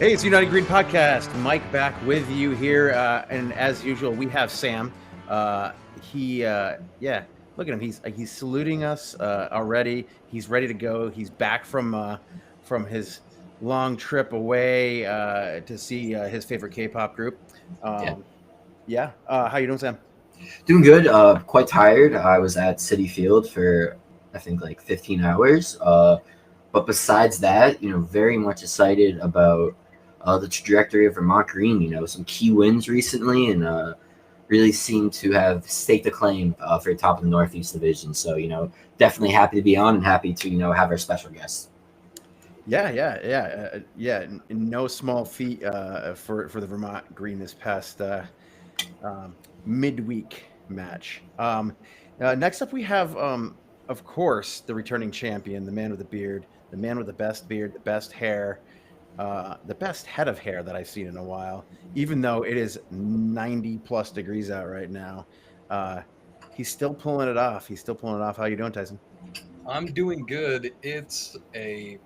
Hey, it's United Green Podcast. Mike back with you here, and as usual, we have Sam. Look at him. He's saluting us already. He's ready to go. He's back from his long trip away to see his favorite K-pop group. Yeah, How you doing, Sam? doing good. Quite tired. I was at City Field for I think like 15 hours. But besides that, very much excited about the trajectory of Vermont Green. Some key wins recently, and really seem to have staked a claim for the top of the Northeast Division. So definitely happy to be on and happy to have our special guest. No small feat for the Vermont Green this past midweek match. Next up, we have, of course, the returning champion, the man with the beard, the man with the best beard, the best hair, the best head of hair that I've seen in a while. Even though it is 90 plus degrees out right now, he's still pulling it off. He's still pulling it off. How you doing, Tyson? I'm doing good. It's a,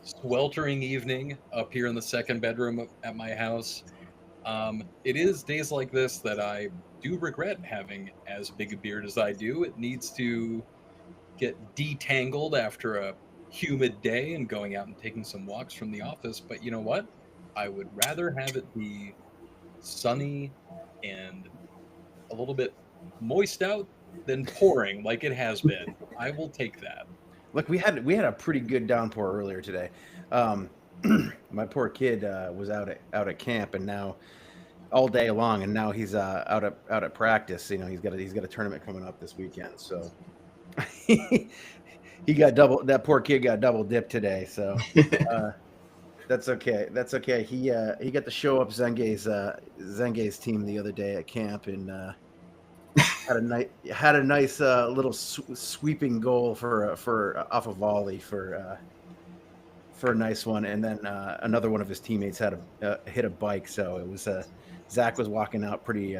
sweltering evening up here in the second bedroom at my house. It is days like this that I do regret having as big a beard as I do. It needs to get detangled after a humid day and going out and taking some walks from the office. But you know what? I would rather have it be sunny and a little bit moist out than pouring like it has been. I will take that. Look, we had a pretty good downpour earlier today. My poor kid was out at camp, and now all day long, and now he's out at practice. He's got a tournament coming up this weekend, so he got double. That poor kid got double dipped today, so that's okay. That's okay. He got to show up Zenge's team the other day at camp, and had a nice little sweeping goal for off a volley for a nice one, and then another one of his teammates had hit a bike. So it was Zach was walking out pretty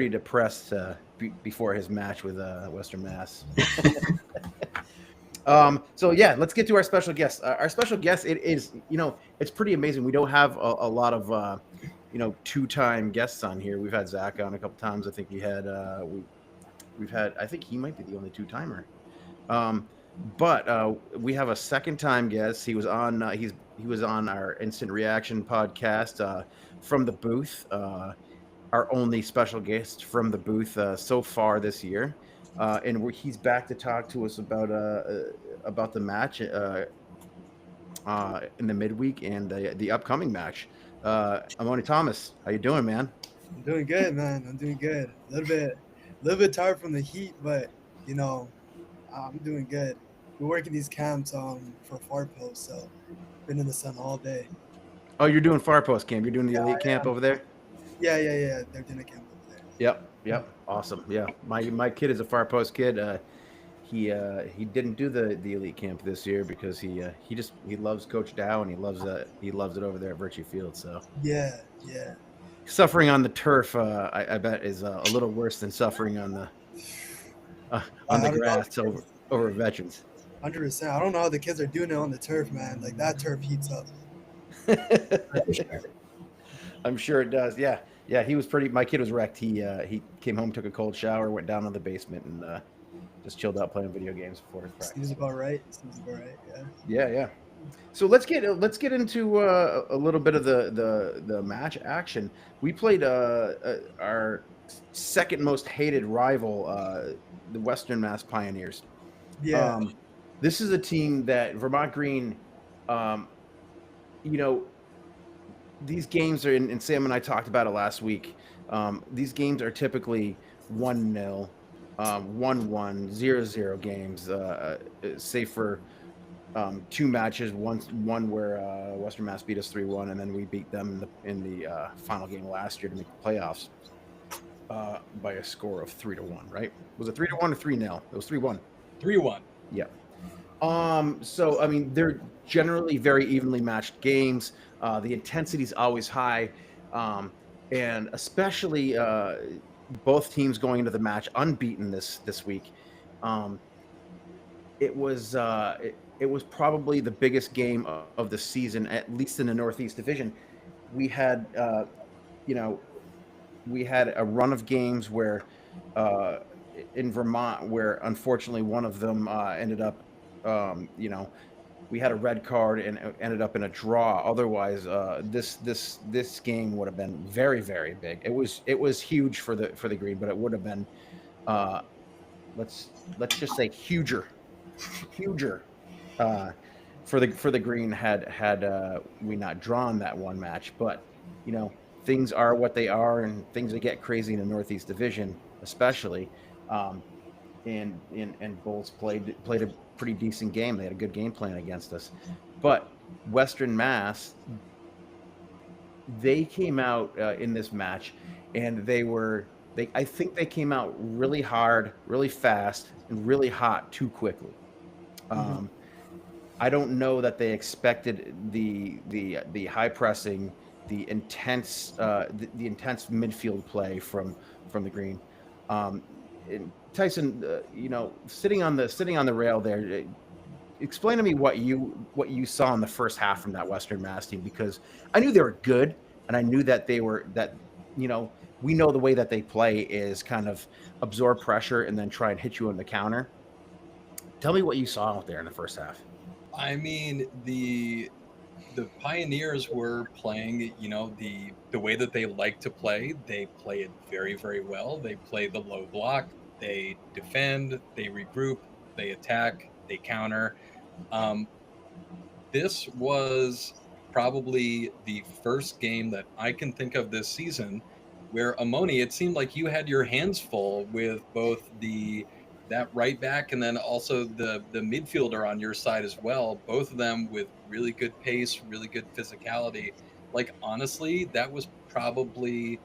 depressed before his match with Western Mass. So yeah, let's get to our special guest. Our special guest, it is, it's pretty amazing. We don't have a lot of two-time guests on here. We've had Zach on a couple times. I think we've had. I think he might be the only two-timer. But we have a second-time guest. He was on. He was on our Instant Reaction podcast from the booth. Our only special guest from the booth so far this year, and he's back to talk to us about the match in the midweek and the upcoming match. Amoni Thomas, how you doing, man? I'm doing good, man. I'm doing good. A little bit tired from the heat, but I'm doing good. We're working these camps for far post, so been in the sun all day. Oh, you're doing far post camp. You're doing the elite camp over there. Yeah. They're doing a camp over there. Yep. Awesome. Yeah, my kid is a far post kid. He didn't do the elite camp this year because he loves Coach Dow, and he loves it over there at Virtue Field. So yeah. Suffering on the turf, I bet, is a little worse than suffering on the grass over veterans. 100%. I don't know how the kids are doing it on the turf, man. Like that turf heats up. I'm sure it does. Yeah. He was pretty. My kid was wrecked. He came home, took a cold shower, went down on the basement, and just chilled out playing video games before his practice. Seems about right. Yeah. So let's get into a little bit of the match action. We played our second most hated rival, the Western Mass Pioneers. Yeah. This is a team that Vermont Green, these games are, and Sam and I talked about it last week. These games are typically 1-0, 1-1, 0-0 games, save for two matches. One where Western Mass beat us 3-1, and then we beat them in the final game last year to make the playoffs by a score of 3-1. Right? Was it 3-1 or 3-0? It was 3-1. 3-1. Yeah. So I mean, they're generally very evenly matched games. The intensity is always high, and especially both teams going into the match unbeaten this week. it was probably the biggest game of the season, at least in the Northeast Division. We had you know we had a run of games where uh, in Vermont, where unfortunately one of them ended up, we had a red card and it ended up in a draw. Otherwise, this game would have been very very big. It was huge for the Green, but it would have been uh, let's just say huger uh, for the Green had we not drawn that one match. But you know things are what they are, and things that get crazy in the Northeast Division, especially. Um, and Bolts played a pretty decent game. They had a good game plan against us, but Western Mass, they came out in this match, and they I think they came out really hard, really fast, and really hot too quickly. Mhm. Um, I don't know that they expected the high pressing, the intense midfield play from the Green. Um, and Tyson, sitting on the rail there. Explain to me what you saw in the first half from that Western Mass team, because I knew they were good, and I knew that they were that you know we know the way that they play is kind of absorb pressure and then try and hit you on the counter. Tell me what you saw out there in the first half. I mean, the Pioneers were playing, the way that they like to play. They play it very, very well. They play the low block. They defend. They regroup. They attack. They counter. Um, this was probably the first game that I can think of this season where Amoni, it seemed like you had your hands full with both the that right back and then also the midfielder on your side as well. Both of them with really good pace, really good physicality. Like honestly, that was probably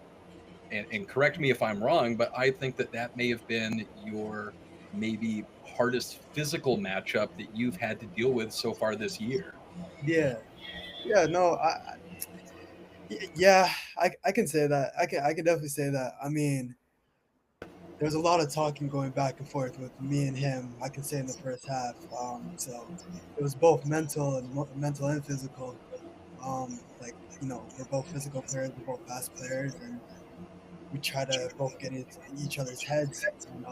and correct me if I'm wrong, but I think that that may have been your maybe hardest physical matchup that you've had to deal with so far this year. Yeah, yeah, no, yeah, I can say that. I can definitely say that. I mean, there was a lot of talking going back and forth with me and him. I can say in the first half. So it was both mental and physical. Like we're both physical players, we're both fast players, and we try to both get into each other's heads. And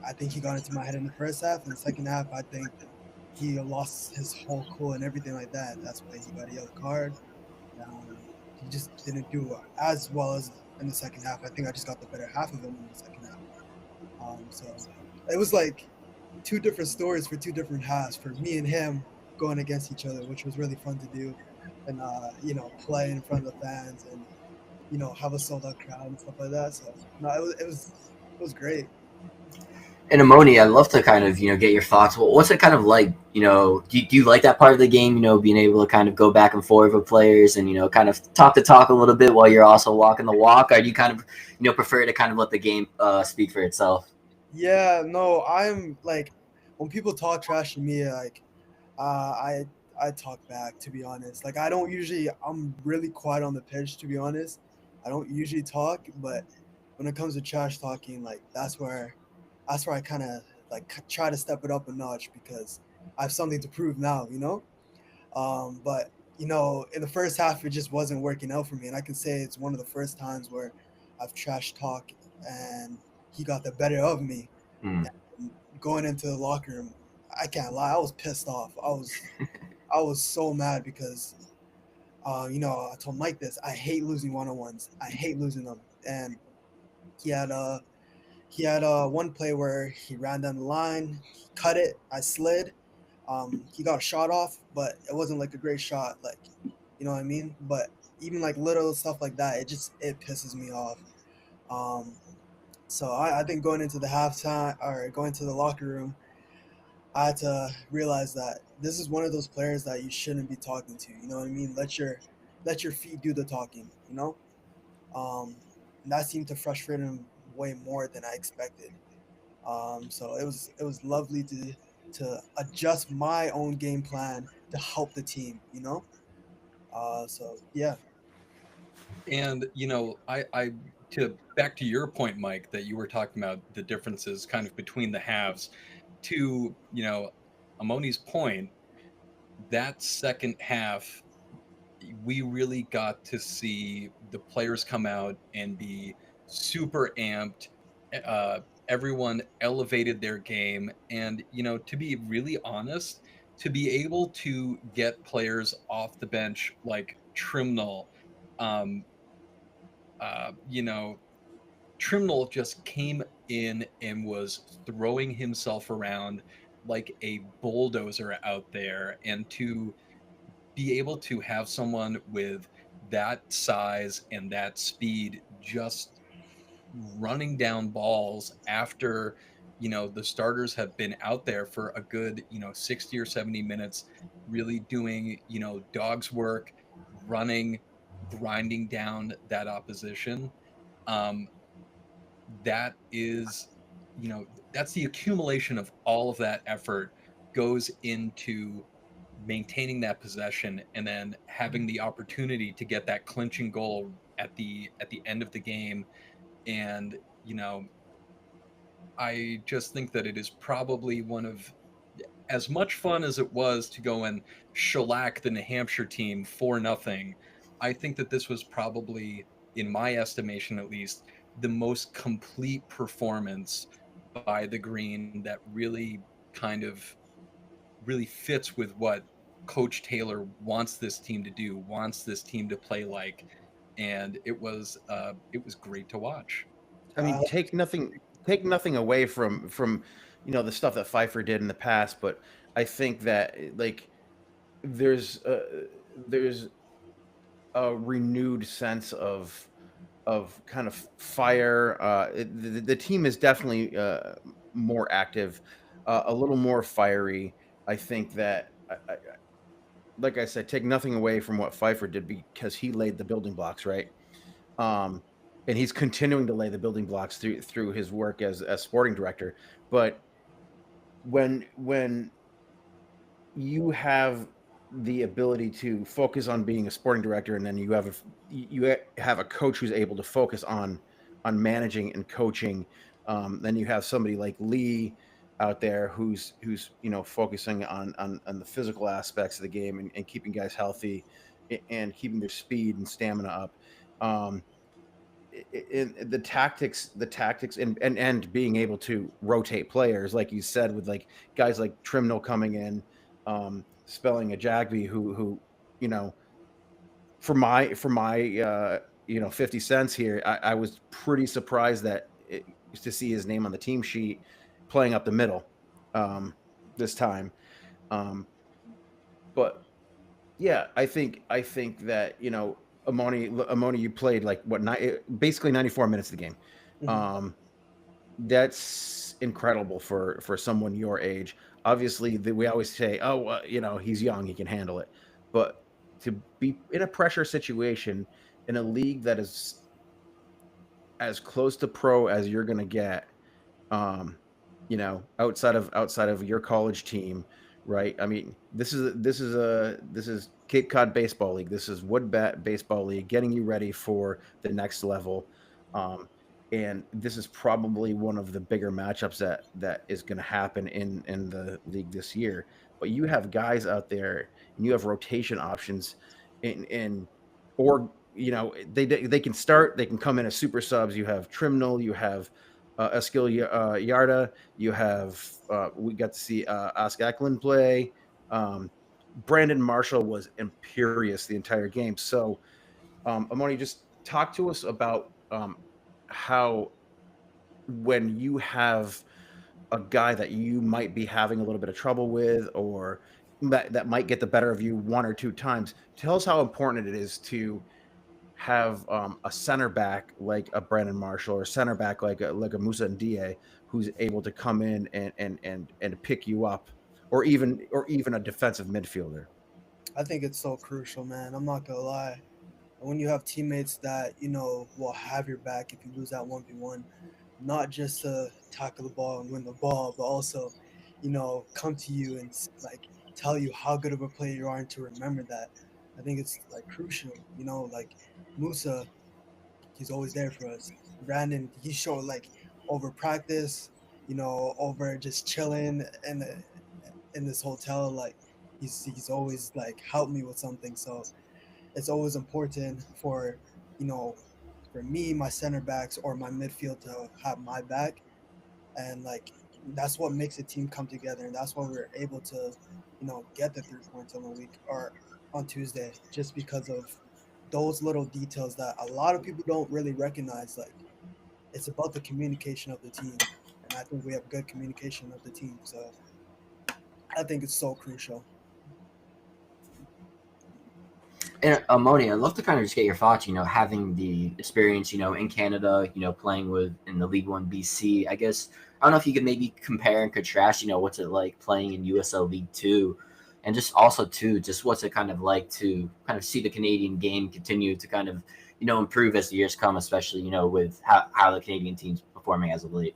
I think he got into my head in the first half. In the second half, I think he lost his whole cool and everything like that. That's why he got a yellow card. He just didn't do as well as in the second half. I think I just got the better half of him in the second half. So it was like two different stories for two different halves for me and him going against each other, which was really fun to do, and play in front of the fans and have a sold out crowd and stuff like that. So no, it was great. And Amoni, I'd love to kind of get your thoughts. What's it kind of like? Do you like that part of the game? Being able to kind of go back and forth with players and kind of talk the talk a little bit while you're also walking the walk. Or do you kind of prefer to kind of let the game speak for itself? Yeah, no, I'm like when people talk trash to me, like I talk back, to be honest. Like I don't usually I'm really quiet on the pitch, to be honest. I don't usually talk, but when it comes to trash talking, like that's where I kind of like try to step it up a notch because I have something to prove now. But in the first half, it just wasn't working out for me, and I can say it's one of the first times where I've trash talked and he got the better of me. Hmm. And going into the locker room, I can't lie, I was pissed off. I was so mad because I told Mike this. I hate losing one-on-ones. I hate losing them. And he had one play where he ran down the line, he cut it, I slid. He got a shot off, but it wasn't like a great shot, like you know what I mean? But even like little stuff like that, it pisses me off. Um, so I think going into the halftime or going to the locker room, I had to realize that this is one of those players that you shouldn't be talking to. You know what I mean? Let your feet do the talking. Um, and that seemed to frustrate him way more than I expected. So it was lovely to adjust my own game plan to help the team. So yeah. And I to back to your point, Mike, that you were talking about the differences kind of between the halves. to, Amoni's point, that second half, we really got to see the players come out and be super amped. Uh, Everyone elevated their game. And, to be really honest, to be able to get players off the bench like Trimnall, um, you know, Trimnall just came in and was throwing himself around like a bulldozer out there. And to be able to have someone with that size and that speed just running down balls after the starters have been out there for a good 60 or 70 minutes, really doing dog's work, running, grinding down that opposition. um that is that's the accumulation of all of that effort goes into maintaining that possession and then having the opportunity to get that clinching goal at the end of the game. And I just think that it is probably one of, as much fun as it was to go and shellac the New Hampshire team for nothing, I think that this was probably, in my estimation at least, the most complete performance by the Green that really kind of really fits with what Coach Taylor wants this team to do, wants this team to play like. And it was great to watch. I mean, take nothing away from the stuff that Pfeiffer did in the past, but I think that like there's a renewed sense of kind of fire. The team is definitely more active, a little more fiery. I think that, like I said, take nothing away from what Pfeiffer did because he laid the building blocks, right? Um, and he's continuing to lay the building blocks through his work as sporting director. But when you have the ability to focus on being a sporting director, and then you have a coach who's able to focus on managing and coaching. Then you have somebody like Lee out there who's focusing on the physical aspects of the game and keeping guys healthy and keeping their speed and stamina up. Um, in the tactics and being able to rotate players, like you said, with like guys like Trimnall coming in, spelling a Jagby who you know for my 50 cents here, I was pretty surprised to see his name on the team sheet playing up the middle this time. Um, but yeah, I think that Amoni, you played like basically 94 minutes of the game. Mhm. Um, that's incredible for someone your age. Obviously, we always say, oh, he's young, he can handle it. But to be in a pressure situation in a league that is as close to pro as you're going to get, outside of your college team, right? I mean, this is Cape Cod Baseball League. This is Woodbat Baseball League, getting you ready for the next level. Um, and this is probably one of the bigger matchups that is going to happen in the league this year. But you have guys out there, and you have rotation options, in or they can start, they can come in as super subs. You have Trimnall, you have Eskil Yarda, you have we got to see Ask Eklund play. Um, Brandon Marshall was imperious the entire game. So, Amoni, just talk to us about how, when you have a guy that you might be having a little bit of trouble with, or that might get the better of you one or two times, tell us how important it is to have a center back like a Brandon Marshall, or a center back like a Musa Ndiaye, who's able to come in and pick you up, or even a defensive midfielder. I think it's so crucial, man. I'm not gonna lie. When you have teammates that will have your back if you lose that 1v1, not just to tackle the ball and win the ball, but also come to you and like tell you how good of a player you are, and to remember that. I think it's like crucial. Like Musa, he's always there for us. Brandon, he showed like over practice, over just chilling in this hotel. Like he's always like helped me with something. So it's always important you know for me, my center backs or my midfield to have my back, and like that's what makes a team come together, and that's why we're able to get the 3 points on the week or on Tuesday, just because of those little details that a lot of people don't really recognize. Like it's about the communication of the team, and I think we have good communication of the team. So I think it's so crucial. And Moni, I'd love to kind of just get your thoughts. Having the experience, in Canada, playing with in the League One BC. I guess I don't know if you could maybe compare and contrast. What's it like playing in USL League Two, and just also too, just what's it kind of like to kind of see the Canadian game continue to kind of improve as the years come, especially with how the Canadian team's performing as of late.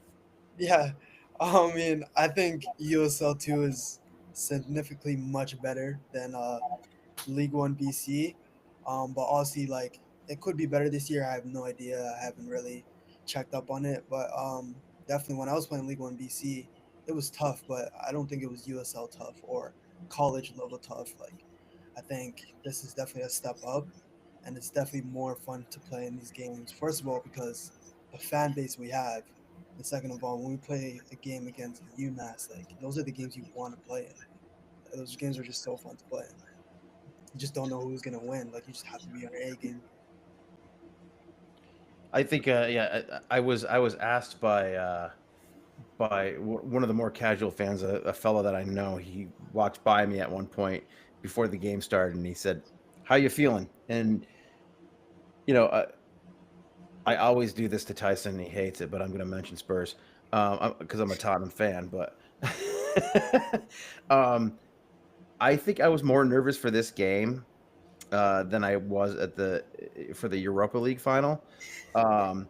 Yeah, I mean, I think USL 2 is significantly much better than League One BC. But obviously, like it could be better this year. I have no idea. I haven't really checked up on it. But definitely when I was playing League One BC, it was tough. But I don't think it was USL tough or college level tough. Like I think this is definitely a step up, and it's definitely more fun to play in these games. First of all, because the fan base we have. And second of all, when we play a game against UMass, like those are the games you want to play in. Those games are just so fun to play in. You just don't know who's gonna win. Like you just have to be on your A game. I think, yeah, I was asked by one of the more casual fans, a fellow that I know. He walked by me at one point before the game started, and he said, "How you feeling?" And you know, I always do this to Tyson, and he hates it, but I'm going to mention Spurs because I'm a Tottenham fan. But um, I think I was more nervous for this game than I was for the Europa League final. Um,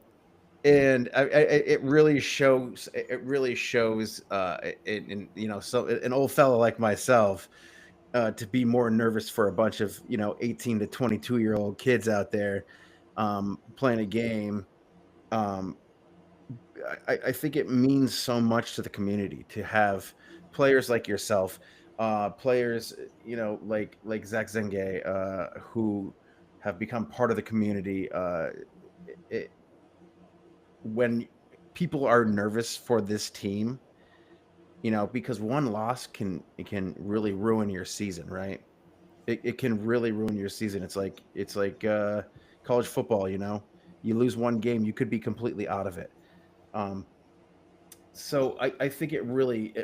and it really shows. It really shows so an old fellow like myself to be more nervous for a bunch of 18 to 22-year-old kids out there playing a game. Um, I think it means so much to the community to have players like yourself, players like Zach Zenge, who have become part of the community. It, when people are nervous for this team, because one loss can really ruin your season, right? It can really ruin your season. It's like college football. You lose one game, you could be completely out of it. Um, so I think it really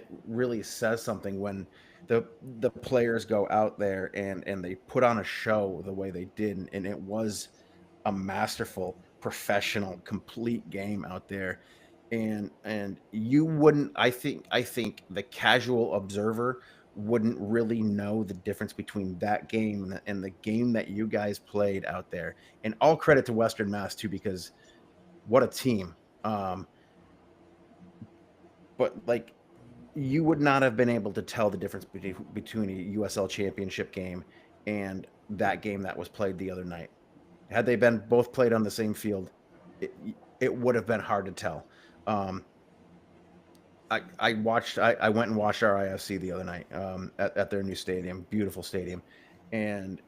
says something when the players go out there and they put on a show the way they did, and it was a masterful, professional, complete game out there. And you wouldn't I think the casual observer wouldn't really know the difference between that game and the game that you guys played out there. And all credit to Western Mass too, because what a team. But like, you would not have been able to tell the difference between a USL championship game and that game that was played the other night. Had they been both played on the same field, it, it would have been hard to tell. Um, I went and watched our IFC the other night at their new stadium, beautiful stadium, and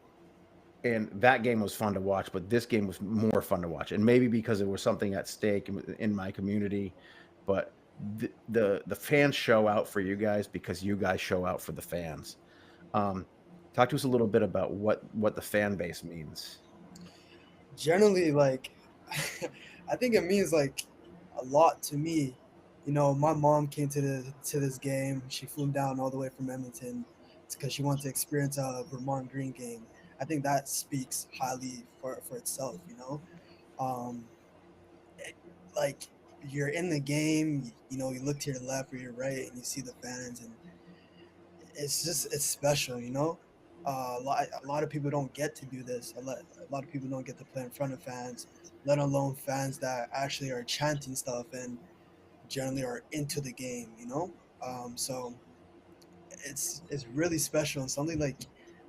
that game was fun to watch. But this game was more fun to watch, and maybe because there was something at stake in my community, but the fans show out for you guys because you guys show out for the fans. Um, Talk to us a little bit about what the fan base means. Generally, like I think it means like a lot to me. My mom came to this game. She flew down all the way from Edmonton because she wanted to experience a Vermont Green game. I think that speaks highly for itself. Um, like you're in the game. You look to your left or your right, and you see the fans, and it's special. A lot of people don't get to do this. A lot of people don't get to play in front of fans, let alone fans that actually are chanting stuff and generally are into the game. So it's really special and something like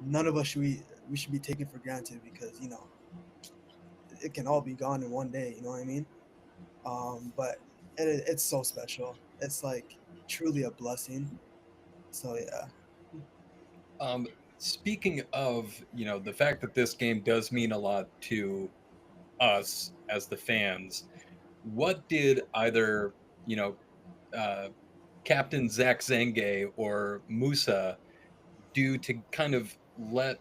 none of us we should be taken for granted, because it can all be gone in one day. You know what I mean? But it's so special. It's like truly a blessing. So yeah. Speaking of, the fact that this game does mean a lot to us as the fans, what did either, you know, uh, Captain Zach Zenge or Musa do to kind of let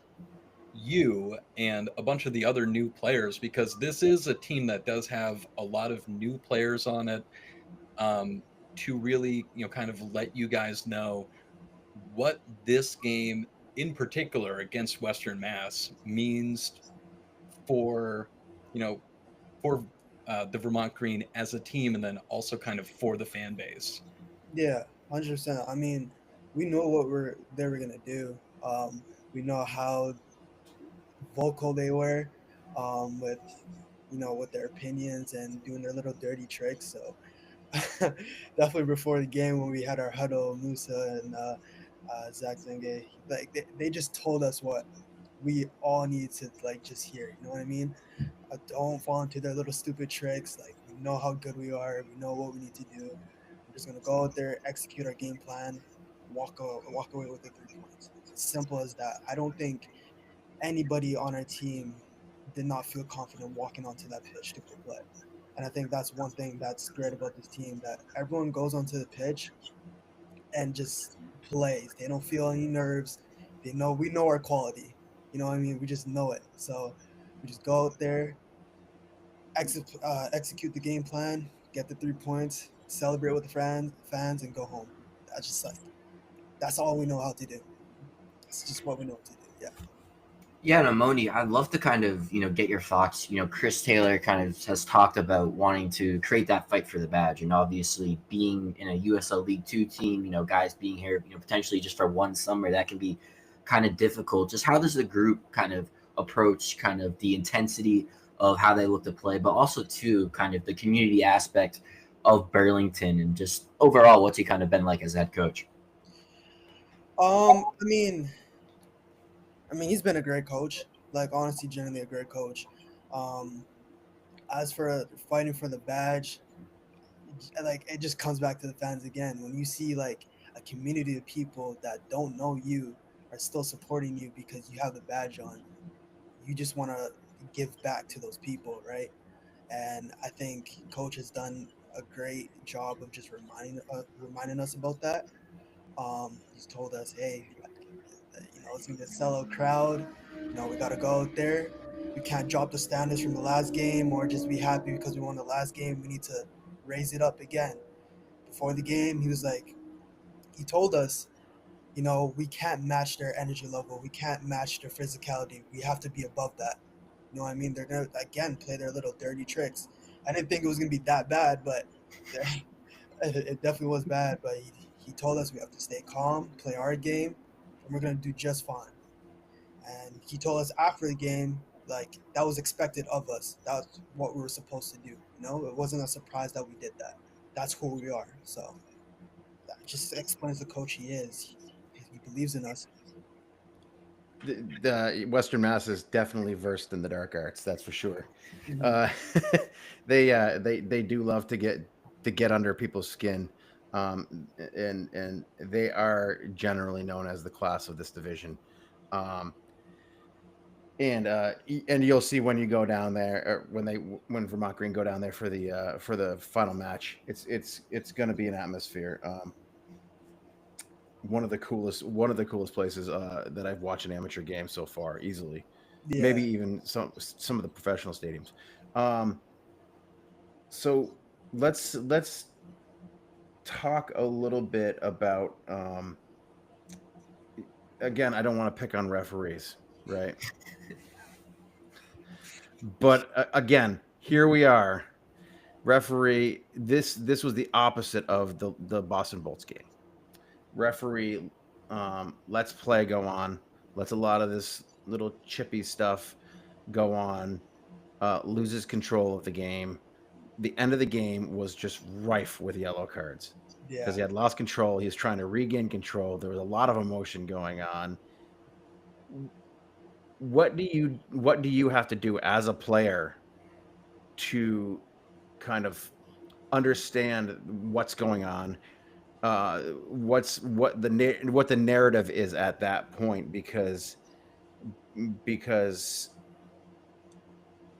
you and a bunch of the other new players, because this is a team that does have a lot of new players on it, um, to really, kind of let you guys know what this game in particular against Western Mass means for, you know, for the Vermont Green as a team, and then also kind of for the fan base. Yeah, 100%. I mean, we know what they were gonna do. We know how vocal they were, with with their opinions and doing their little dirty tricks. So definitely before the game when we had our huddle, Musa and Zach Zenge, like they just told us what we all need to like just hear. You know what I mean? Don't fall into their little stupid tricks. Like we know how good we are. We know what we need to do. We're just gonna go out there, execute our game plan, walk away with the 3 points. It's as simple as that. I don't think anybody on our team did not feel confident walking onto that pitch to go play. And I think that's one thing that's great about this team, that everyone goes onto the pitch and just plays. They don't feel any nerves. They know we know our quality. You know what I mean? We just know it. So we just go out there, execute the game plan, get the 3 points, celebrate with the fans, and go home. That's just like that's all we know how to do. It's just what we know how to do. Yeah. Yeah, no, Moni, I'd love to kind of, get your thoughts. Chris Taylor kind of has talked about wanting to create that fight for the badge. And obviously being in a USL League Two team, guys being here, potentially just for one summer, that can be kind of difficult. Just how does the group kind of approach kind of the intensity of how they look to play, but also too kind of the community aspect of Burlington, and just overall what's he kind of been like as head coach? Um, I mean, he's been a great coach. Like honestly, generally a great coach. Um, as for fighting for the badge, like it just comes back to the fans again. When you see like a community of people that don't know you are still supporting you because you have the badge on, you just want to give back to those people, right? And I think coach has done a great job of just reminding us about that. He's told us, hey, it's gonna be a sellout crowd. We gotta go out there. We can't drop the standards from the last game or just be happy because we won the last game. We need to raise it up again. Before the game, he told us, we can't match their energy level. We can't match their physicality. We have to be above that. You know what I mean? They're gonna again play their little dirty tricks. I didn't think it was gonna be that bad, but it definitely was bad. But he told us we have to stay calm, play our game, and we're gonna do just fine. And he told us after the game, like that was expected of us. That's what we were supposed to do. It wasn't a surprise that we did that. That's who we are. So that just explains the coach he is. He believes in us. The Western Mass is definitely versed in the dark arts. That's for sure. Mhm. Uh, they do love to get under people's skin, and they are generally known as the class of this division. Um, and you'll see when you go down there, or when Vermont Green go down there for the final match, it's going to be an atmosphere. One of the coolest places that I've watched an amateur game so far, easily. Maybe Yeah. even some of the professional stadiums. Um, so let's talk a little bit about. Again, I don't want to pick on referees, right? But again, here we are. Referee. This was the opposite of the Boston Bolts game. Referee, lets play go on. Lets a lot of this little chippy stuff go on. Loses control of the game. The end of the game was just rife with yellow cards because Yeah. he had lost control. He was trying to regain control. There was a lot of emotion going on. What do you have to do as a player to kind of understand what's going on, what the narrative is at that point, because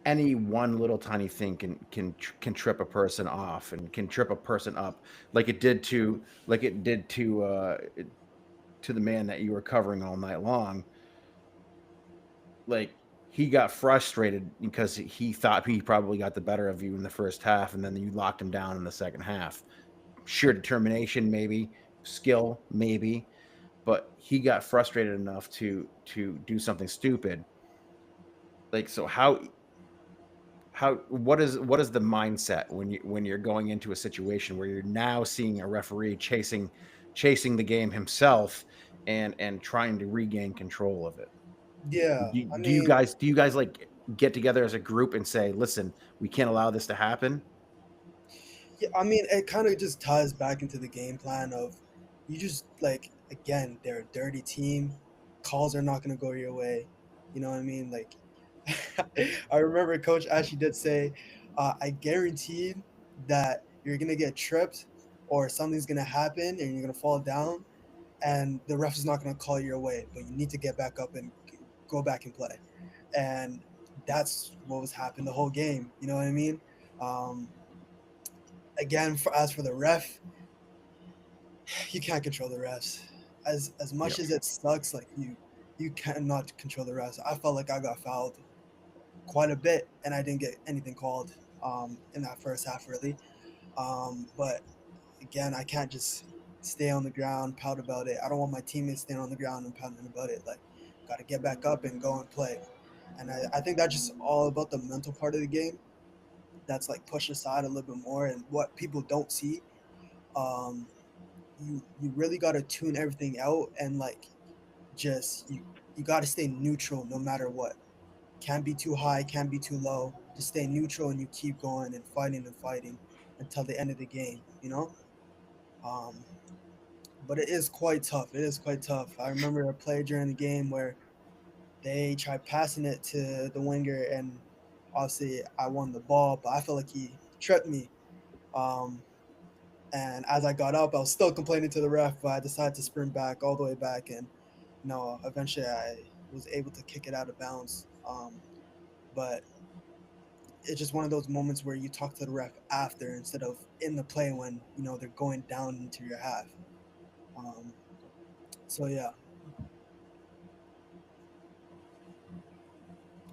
any one little tiny thing can trip a person off and can trip a person up, like it did to the man that you were covering all night long. Like, he got frustrated because he thought he probably got the better of you in the first half, and then you locked him down in the second half. Sheer determination, maybe, skill, maybe, but he got frustrated enough to do something stupid. Like, so what is the mindset when you're going into a situation where you're now seeing a referee chasing the game himself and trying to regain control of it? Yeah, I Do you mean, guys like get together as a group and say, listen, we can't allow this to happen? yeah, I mean, it kind of just ties back into the game plan of you just like again, they're a dirty team. Calls are not going to go your way. You know what I mean? Like, I remember Coach Ashley did say, "I guaranteed that you're going to get tripped or something's going to happen and you're going to fall down, and the ref is not going to call your way, but you need to get back up and go back and play." And that's what was happening the whole game. You know what I mean? Um, Again, as for the ref, you can't control the refs. As Yep. much as it sucks, like you cannot control the refs. I felt like I got fouled quite a bit, and I didn't get anything called in that first half, really. But again, I can't just stay on the ground, pout about it. I don't want my teammates staying on the ground and pouting about it. Like, got to get back up and go and play. And I think that's just all about the mental part of the game. That's like pushed aside a little bit more, and what people don't see. Um, you really got to tune everything out and like just you got to stay neutral no matter what. Can't be too high, can't be too low. Just stay neutral and you keep going and fighting until the end of the game. You know. Um, but it is quite tough. It is quite tough. I remember a play during the game where they tried passing it to the winger, and obviously I won the ball, but I felt like he tripped me. Um, And as I got up, I was still complaining to the ref, but I decided to sprint back all the way back, and eventually I was able to kick it out of bounds. But it's just one of those moments where you talk to the ref after instead of in the play when they're going down into your half. Um, so yeah,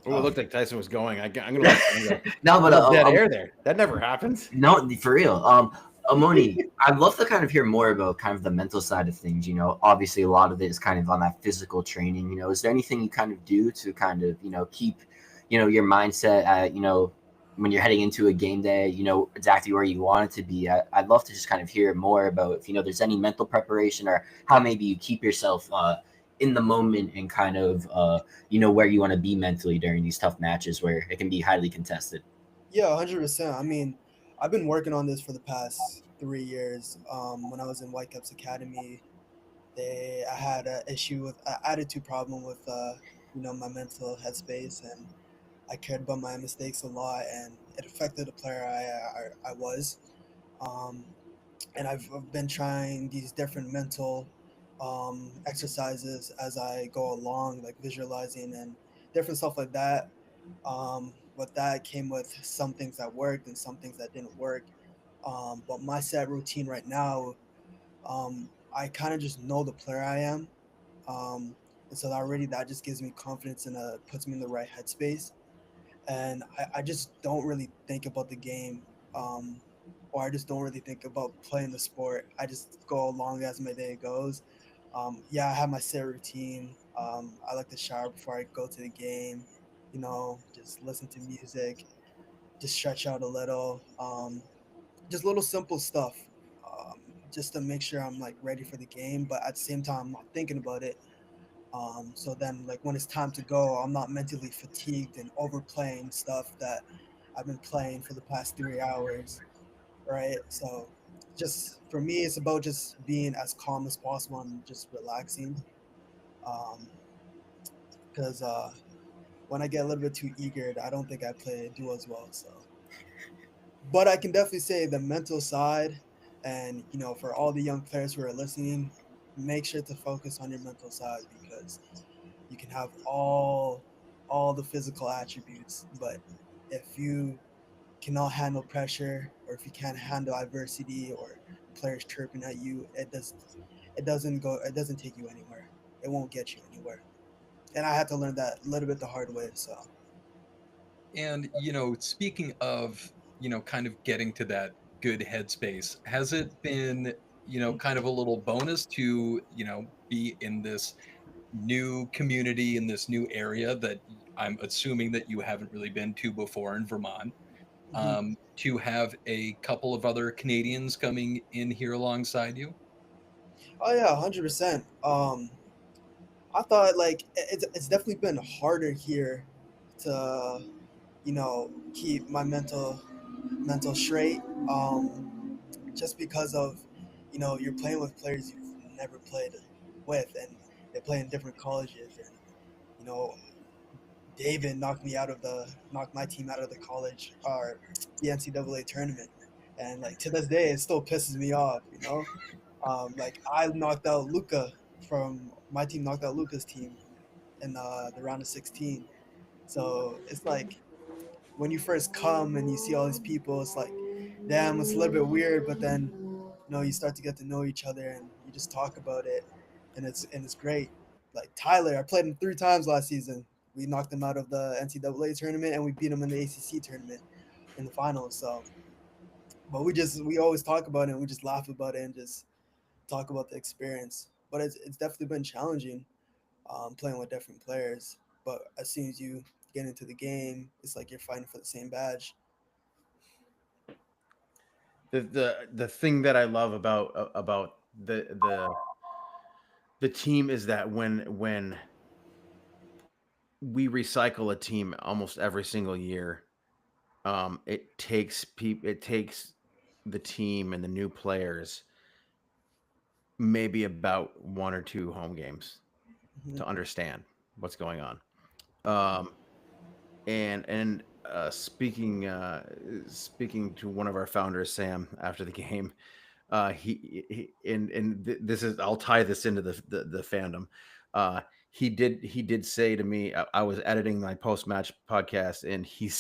Oh, it Um, looked like Tyson was going. I'm gonna let him go. no, A but little dead air there. That never happens. no, for real. Amoni, I'd love to kind of hear more about kind of the mental side of things. Obviously a lot of it is kind of on that physical training. Is there anything you kind of do to kind of, keep, your mindset at, when you're heading into a game day, exactly where you want it to be? I'd love to just kind of hear more about if, there's any mental preparation or how maybe you keep yourself in the moment and kind of, where you want to be mentally during these tough matches where it can be highly contested. yeah, 100%. I mean, I've been working on this for the past 3 years. When I was in Whitecaps Academy, I had an issue with an attitude problem with my mental headspace, and I cared about my mistakes a lot, and it affected the player I was. Um, and I've been trying these different mental exercises as I go along, like visualizing and different stuff like that. But that came with some things that worked and some things that didn't work. But my set routine right now, I kind of just know the player I am. And so already that just gives me confidence and puts me in the right headspace. And I just don't really think about the game, or I just don't really think about playing the sport. I just go along as my day goes. Yeah, I have my set routine. I like to shower before I go to the game. Just listen to music, just stretch out a little. Just little simple stuff, just to make sure I'm like ready for the game. But at the same time, I'm not thinking about it. So then, like when it's time to go, I'm not mentally fatigued and overplaying stuff that I've been playing for the past 3 hours, right? So, just for me, it's about just being as calm as possible and just relaxing. Because when I get a little bit too eager, I don't think I do as well. So, But I can definitely say the mental side, and for all the young players who are listening, make sure to focus on your mental side, because you can have all the physical attributes, but if you cannot handle pressure, or if you can't handle adversity or players chirping at you, it doesn't take you anywhere. It won't get you anywhere. And I had to learn that a little bit the hard way. So And, speaking of, kind of getting to that good headspace, has it been, kind of a little bonus to, be in this new community in this new area that I'm assuming that you haven't really been to before in Vermont, mhm. to have a couple of other Canadians coming in here alongside you? Oh yeah, 100%. I thought like it's definitely been harder here to keep my mental straight. Just because of you're playing with players you've never played with, and they play in different colleges, and you know David knocked my team out of the college, or the NCAA tournament, and like to this day it still pisses me off. Like I knocked out Luca from my team, knocked out Luca's team in the round of 16. So it's like when you first come and you see all these people, it's like, damn, it's a little bit weird. But then, you start to get to know each other, and you just talk about it, and it's great. Like Tyler, I played him 3 times last season. We knocked him out of the NCAA tournament, and we beat him in the ACC tournament in the finals. So, but we always talk about it, and we just laugh about it, and just talk about the experience. But it's definitely been challenging, playing with different players. But as soon as you get into the game, it's like you're fighting for the same badge. The thing that I love about the team is that when we recycle a team almost every single year, it takes the team and the new players maybe about one or two home games Mhm. to understand what's going on. Um, and speaking to one of our founders, Sam, after the game, he this is, I'll tie this into the fandom. Uh, he did say to me, I was editing my post match podcast, and he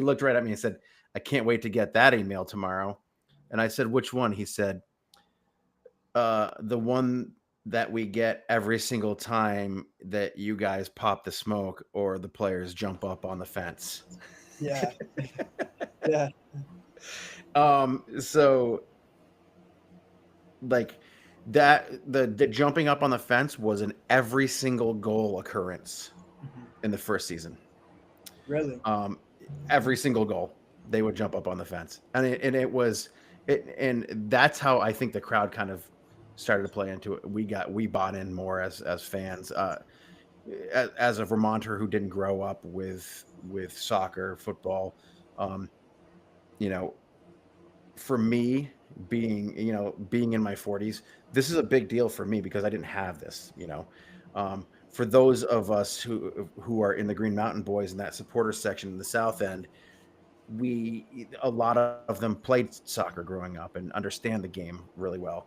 looked right at me and said, "I can't wait to get that email tomorrow." And I said, "Which one?" He said, the one that we get every single time that you guys pop the smoke or the players jump up on the fence." Yeah, yeah. So like that, the jumping up on the fence was an every single goal occurrence Mhm. in the first season. Really. Um, every single goal, they would jump up on the fence, and it was it, and that's how I think the crowd kind of started to play into it. We bought in more as fans. As a Vermonter who didn't grow up with soccer, football, um, you know, for me, being in my 40s, this is a big deal for me because I didn't have this. For those of us who are in the Green Mountain Boys in that supporter section in the South End, we a lot of them played soccer growing up and understand the game really well.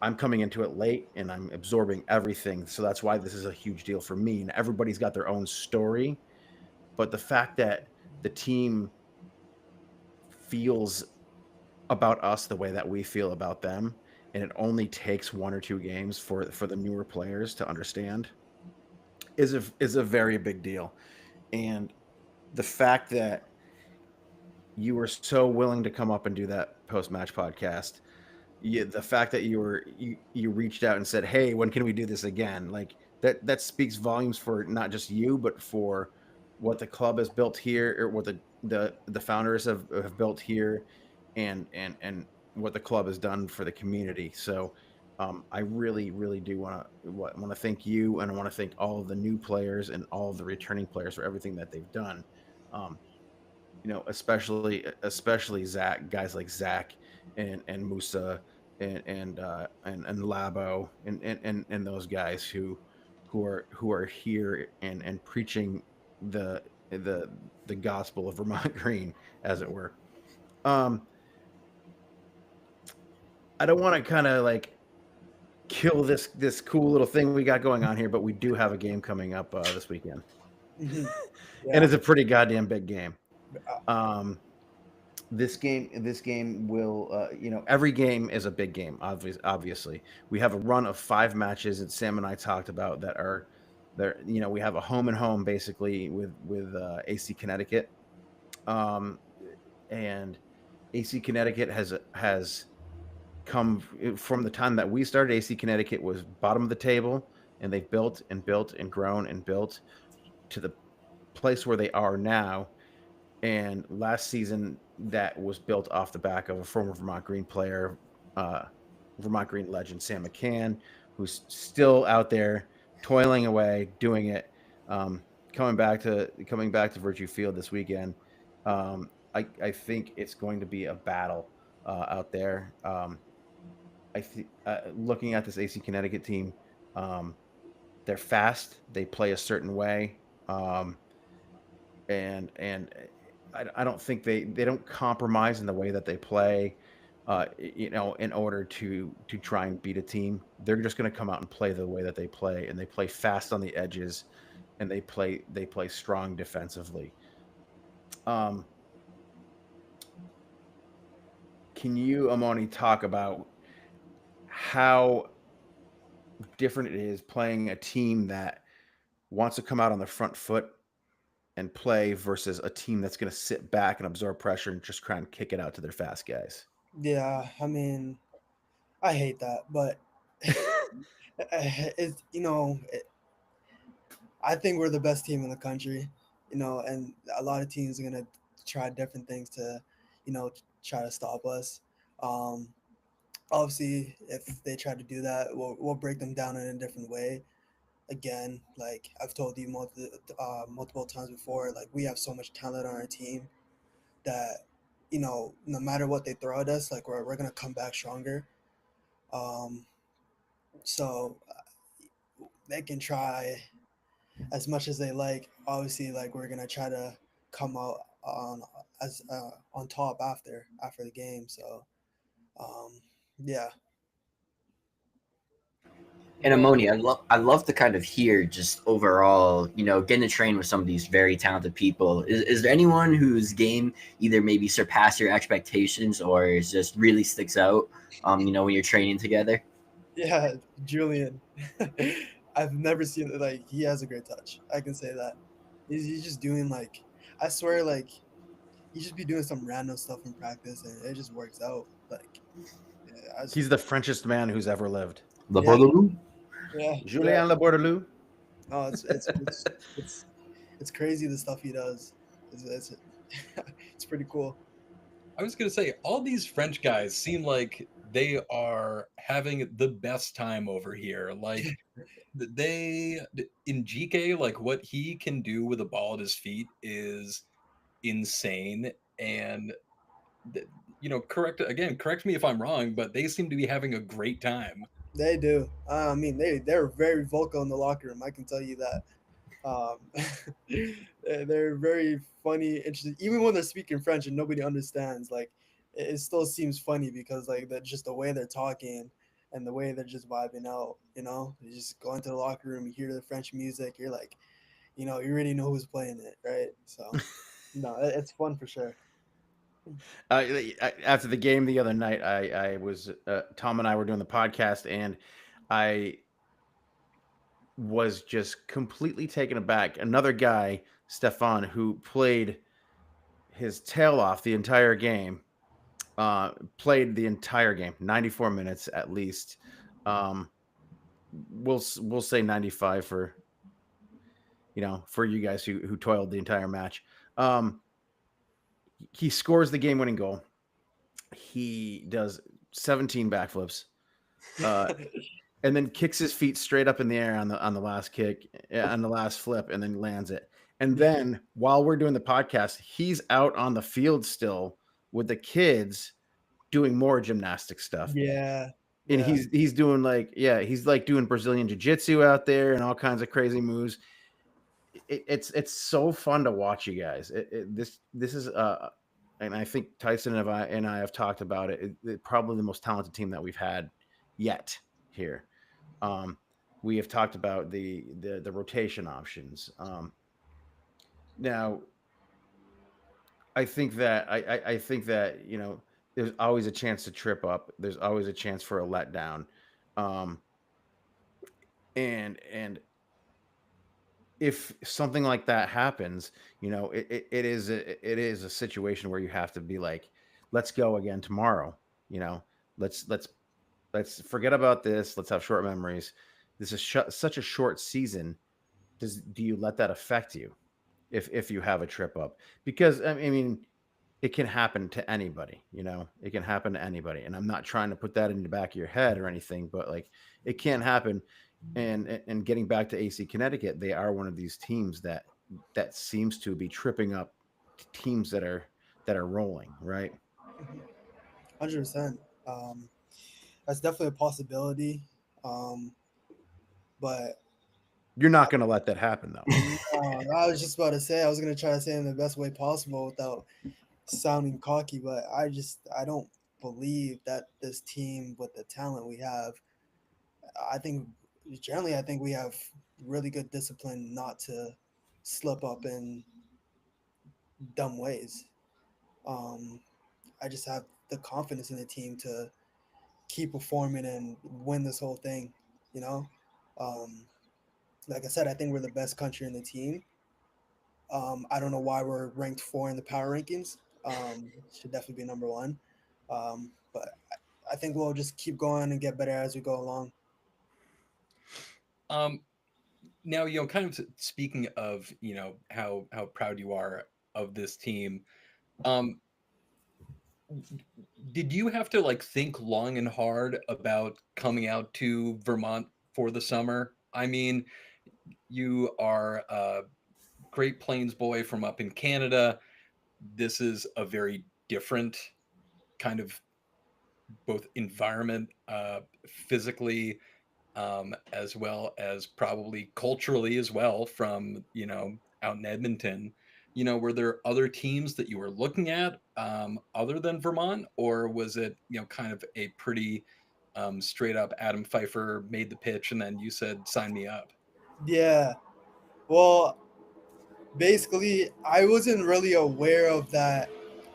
I'm coming into it late and I'm absorbing everything, so that's why this is a huge deal for me. And everybody's got their own story, but the fact that the team feels about us the way that we feel about them, and it only takes one or two games for the newer players to understand, is a very big deal. And the fact that you were so willing to come up and do that post match podcast, the fact that you reached out and said, "Hey, when can we do this again?" Like that speaks volumes for not just you, but for what the club has built here, or what the founders have built here, and what the club has done for the community. So I really, really do want to thank you, and I want to thank all of the new players and all of the returning players for everything that they've done. Um, especially Zach, guys like Zach and Musa and Labo and those guys who are here and preaching the the gospel of Vermont Green, as it were. Um, I don't want to kind of like kill this cool little thing we got going on here, but we do have a game coming up this weekend, Mhm. and Yeah. it's a pretty goddamn big game. Uh, This game will, every game is a big game. Obviously, we have a run of 5 matches that Sam and I talked about that are there. We have a home and home basically with AC Connecticut, um, and AC Connecticut has come from the time that we started. AC Connecticut was bottom of the table, and they've built and built and grown and built to the place where they are now. And last season, that was built off the back of a former Vermont Green player, Vermont Green legend Sam McCann, who's still out there toiling away, doing it. Coming back to Virtue Field this weekend. I think it's going to be a battle out there. I think looking at this AC Connecticut team, they're fast. They play a certain way, and I don't think they don't compromise in the way that they play. In order to try and beat a team, they're just going to come out and play the way that they play, and they play fast on the edges, and they play strong defensively. Um, can you, Amoni, talk about how different it is playing a team that wants to come out on the front foot and play versus a team that's going to sit back and absorb pressure and just try and kick it out to their fast guys? yeah. I mean, I hate that, but it's I think we're the best team in the country, and a lot of teams are gonna try different things to, try to stop us. Um, Obviously, if they try to do that, we'll break them down in a different way. Again, like I've told you multiple times before, like we have so much talent on our team that, no matter what they throw at us, like we're gonna come back stronger. Um, so they can try as much as they like. Obviously, like we're gonna try to come out on top after the game. So um, yeah, And Ammonia, I love to kind of hear just overall, getting to train with some of these very talented people. Is there anyone whose game either maybe surpassed your expectations or is just really sticks out, when you're training together? yeah, Julian. I've never seen it. Like he has a great touch. I can say that. He's just doing like, I swear, like he just be doing some random stuff in practice and it just works out. Like, yeah, He's the Frenchest man who's ever lived. The Yeah. Boogaloo? yeah, Julien yeah. Labordelou. Oh, it's crazy the stuff he does. It's it's pretty cool. I was gonna say, all these French guys seem like they are having the best time over here. Like they in GK, like what he can do with a ball at his feet is insane. And correct me if I'm wrong, but they seem to be having a great time. They do. I mean, they're very vocal in the locker room. I can tell you that. Um, they're very funny, interesting. Even when they're speaking French and nobody understands, like it still seems funny because like just the way they're talking and the way they're just vibing out. You just go into the locker room, you hear the French music, you're like, you already know who's playing it, right? So no, it's fun for sure. After the game the other night, I was Tom and I were doing the podcast, and I was just completely taken aback. Another guy, Stefan, who played his tail off the entire game, played the entire game, 94 minutes at least. We'll say 95 for for you guys who toiled the entire match. He scores the game-winning goal. He does 17 backflips, and then kicks his feet straight up in the air on the last kick, on the last flip, and then lands it. And then while we're doing the podcast, he's out on the field still with the kids doing more gymnastic stuff. Yeah. And yeah. he's doing he's like doing Brazilian jiu-jitsu out there and all kinds of crazy moves. It's so fun to watch you guys. This is and I think Tyson and I have talked about it. Probably the most talented team that we've had yet here. Um, we have talked about the rotation options. Now, I think that there's always a chance to trip up. There's always a chance for a letdown, um, and if something like that happens, it is a situation where you have to be like, let's go again tomorrow. You know, let's forget about this. Let's have short memories. This is such a short season. Do you let that affect you if you have a trip up? Because I mean, it can happen to anybody. It can happen to anybody. And I'm not trying to put that in the back of your head or anything, but like it can happen. And getting back to AC Connecticut, they are one of these teams that seems to be tripping up teams that are rolling, right? 100%. That's definitely a possibility. Um, but You're not going to let that happen, though. I was just about to say, I was going to try to say it in the best way possible without sounding cocky, but I don't believe that this team with the talent we have, I think generally, I think we have really good discipline not to slip up in dumb ways. Um, I just have the confidence in the team to keep performing and win this whole thing. You know, um, like I said, I think we're the best country in the team. I don't know why we're ranked 4 in the power rankings. Should definitely be number 1. But I think we'll just keep going and get better as we go along. Um, Now, kind of speaking of, how proud you are of this team. Um, did you have to like think long and hard about coming out to Vermont for the summer? I mean, you are a Great Plains boy from up in Canada. This is a very different kind of both environment, physically, as well as probably culturally as well from, out in Edmonton. Were there other teams that you were looking at other than Vermont, or was it, kind of a pretty straight up Adam Pfeiffer made the pitch and then you said, sign me up? Yeah. Well, basically, I wasn't really aware of that.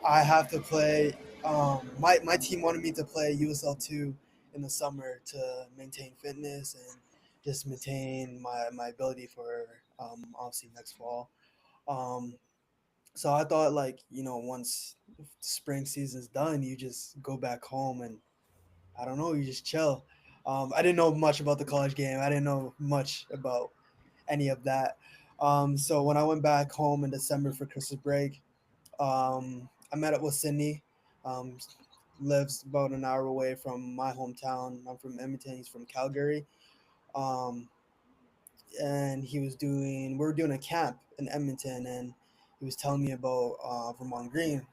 I have to play. My team wanted me to play USL 2 in the summer to maintain fitness and just maintain my ability for obviously next fall. Um, so I thought like once spring season's done, you just go back home and I don't know, you just chill. I didn't know much about the college game. I didn't know much about any of that. So when I went back home in December for Christmas break, I met up with Sydney. Um, Lives about an hour away from my hometown. I'm from Edmonton. He's from Calgary. Um, and we were doing a camp in Edmonton, and he was telling me about Vermont Green,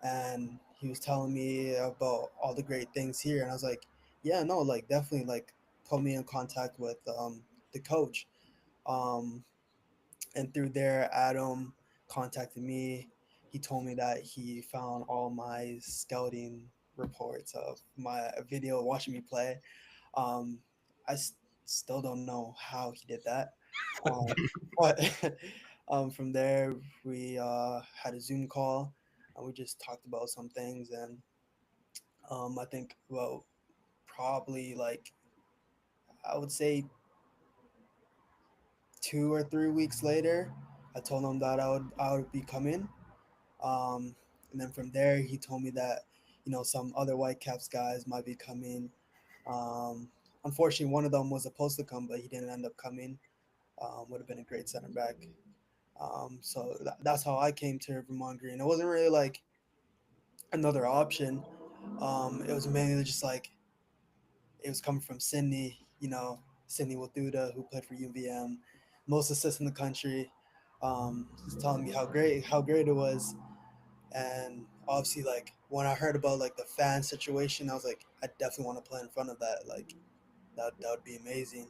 and he was telling me about all the great things here, and I was like, yeah, no, like definitely, like put me in contact with the coach. Um, and through there, Adam contacted me. He told me that he found all my scouting reports of my video watching me play. Um, I still don't know how he did that. Um, but from there, we had a Zoom call and we just talked about some things. And I think about probably like, I would say 2 or 3 weeks later, I told him that I would be coming. And then from there, he told me that some other Whitecaps guys might be coming. Um, Unfortunately, one of them was supposed to come, but he didn't end up coming. Would have been a great center back. So that's how I came to Vermont Green. It wasn't really like another option. It was mainly just like it was coming from Sydney, Sydney Wathuda, who played for UVM, most assists in the country. Just telling me how great it was, and obviously like when I heard about like the fan situation, I was like, I definitely want to play in front of that. Like that would be amazing.